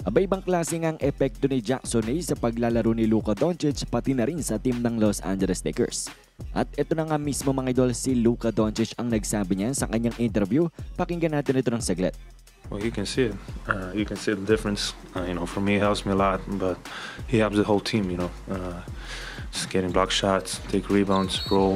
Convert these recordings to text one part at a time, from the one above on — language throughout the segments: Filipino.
Abay ibang klase ngang epekto ni Jackson Hayes sa paglalaro ni Luka Doncic pati na rin sa team ng Los Angeles Lakers. At ito na nga mismo mga idol, si Luka Doncic ang nagsabi niyan sa kanyang interview. Pakinggan natin ito ng saglit. Well, you can see it. You can see the difference. For me, it helps me a lot, but he helps the whole team. Just getting block shots, take rebounds, roll.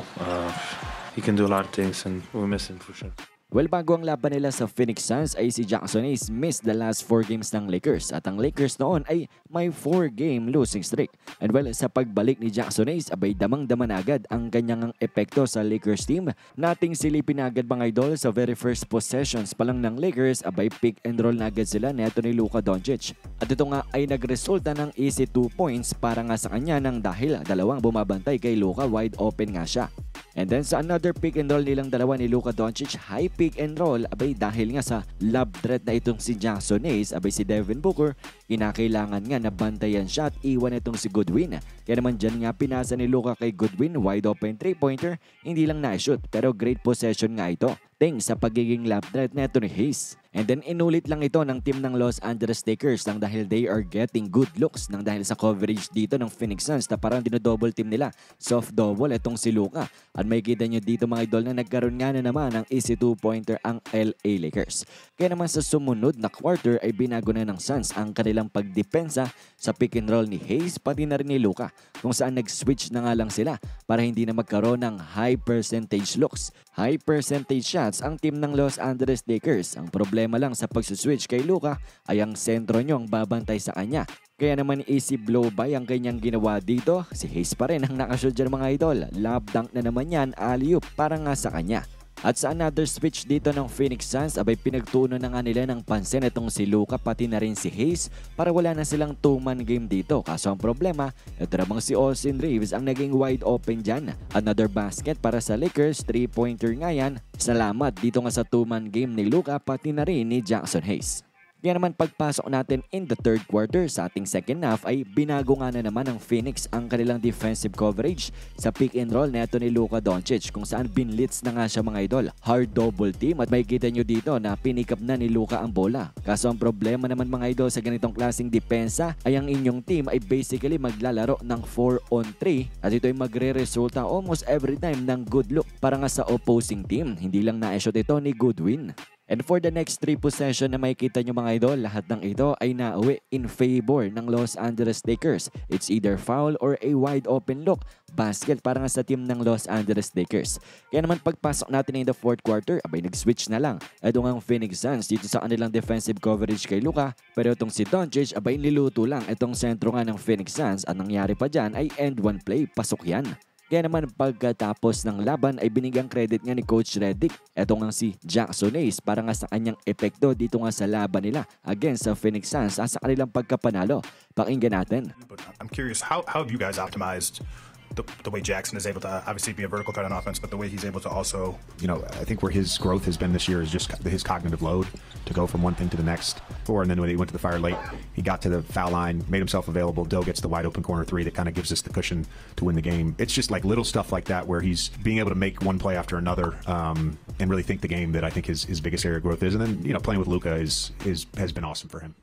He can do a lot of things, and we miss him for sure. Well, bago ang laban nila sa Phoenix Suns ay si Jackson Hayes missed the last 4 games ng Lakers at ang Lakers noon ay may 4-game losing streak. And well, sa pagbalik ni Jackson Hayes, abay damang-dama na agad ang kanyang epekto sa Lakers team. Nating silipin agad mga idol sa very first possessions pa lang ng Lakers, abay pick and roll na agad sila neto ni Luka Doncic. At ito nga ay nagresulta ng easy 2 points para nga sa kanya nang dahil dalawang bumabantay kay Luka, wide open nga siya. And then sa another pick and roll nilang dalawa ni Luka Doncic, high pick and roll, abay dahil nga sa lob threat na itong si Jackson Hayes, abay si Devin Booker, kinakailangan nga na bantayan siya at iwan itong si Goodwin. Kaya naman dyan nga pinasa ni Luka kay Goodwin, wide open 3-pointer, hindi lang na-shoot pero great possession nga ito. Thanks sa pagiging lob threat neto ni Hayes. And then inulit lang ito ng team ng Los Angeles Lakers nang dahil they are getting good looks nang dahil sa coverage dito ng Phoenix Suns na parang dinodouble team nila. Soft double itong si Luka. At may kita nyo dito mga idol na nagkaroon nga na naman ng easy 2-pointer ang LA Lakers. Kaya naman sa sumunod na quarter ay binago na ng Suns ang kanilang pagdepensa sa pick and roll ni Hayes pati na rin ni Luka, kung saan nag-switch na nga lang sila para hindi na magkaroon ng high percentage looks. High percentage shots ang team ng Los Angeles Lakers. Ang problema lang sa pag-switch kay Luka ay ang sentro nyo ang babantay sa kanya. Kaya naman easy blow by ang kanyang ginawa dito. Si Hayes pa rin ang nakashoot dyan mga idol. Lob dunk na naman yan, alley-oop para nga sa kanya. At sa another switch dito ng Phoenix Suns, abay pinagtuunan na nga nila ng pansin itong si Luka pati na rin si Hayes para wala na silang 2-man game dito. Kaso ang problema, ito namang si Austin Reeves ang naging wide open dyan. Another basket para sa Lakers, 3-pointer nga yan. Salamat dito nga sa 2-man game ni Luka pati na rin ni Jackson Hayes. Kaya naman pagpasok natin in the third quarter sa ating second half ay binago nga na naman ng Phoenix ang kanilang defensive coverage sa pick and roll neto ni Luka Doncic, kung saan binlitz na nga siya mga idol. Hard double team at may kita nyo dito na pinikap na ni Luka ang bola. Kaso ang problema naman mga idol sa ganitong klaseng depensa ay ang inyong team ay basically maglalaro ng 4-on-3 at ito ay magre-resulta almost every time ng good look para nga sa opposing team. Hindi lang na-shot ito ni Goodwin. And for the next 3 possession na makikita nyo mga idol, lahat ng ito ay nauwi in favor ng Los Angeles Lakers. It's either foul or a wide open look. Basket para nga sa team ng Los Angeles Lakers. Kaya naman pagpasok natin in the fourth quarter, abay nag-switch na lang. Ito nga ang Phoenix Suns dito sa kanilang defensive coverage kay Luka. Pero itong si Doncic, abay niluto lang itong sentro nga ng Phoenix Suns at nangyari pa dyan ay end one play, pasok yan. Kaya naman pagkatapos ng laban ay binigyang credit nga ni Coach Redick. Ito nga si Jackson Hayes para nga sa kanyang epekto dito nga sa laban nila against sa Phoenix Suns at sa kanilang pagkapanalo. Pakinggan natin. But I'm curious, how have you guys optimized the way Jackson is able to obviously be a vertical threat on offense, but the way he's able to also, I think where his growth has been this year is just his cognitive load to go from one thing to the next. And then when he went to the fire late, he got to the foul line, made himself available. Doe gets the wide open corner 3 that kind of gives us the cushion to win the game. It's just like little stuff like that where he's being able to make one play after another and really think the game that I think his biggest area of growth is. And then playing with Luka has been awesome for him.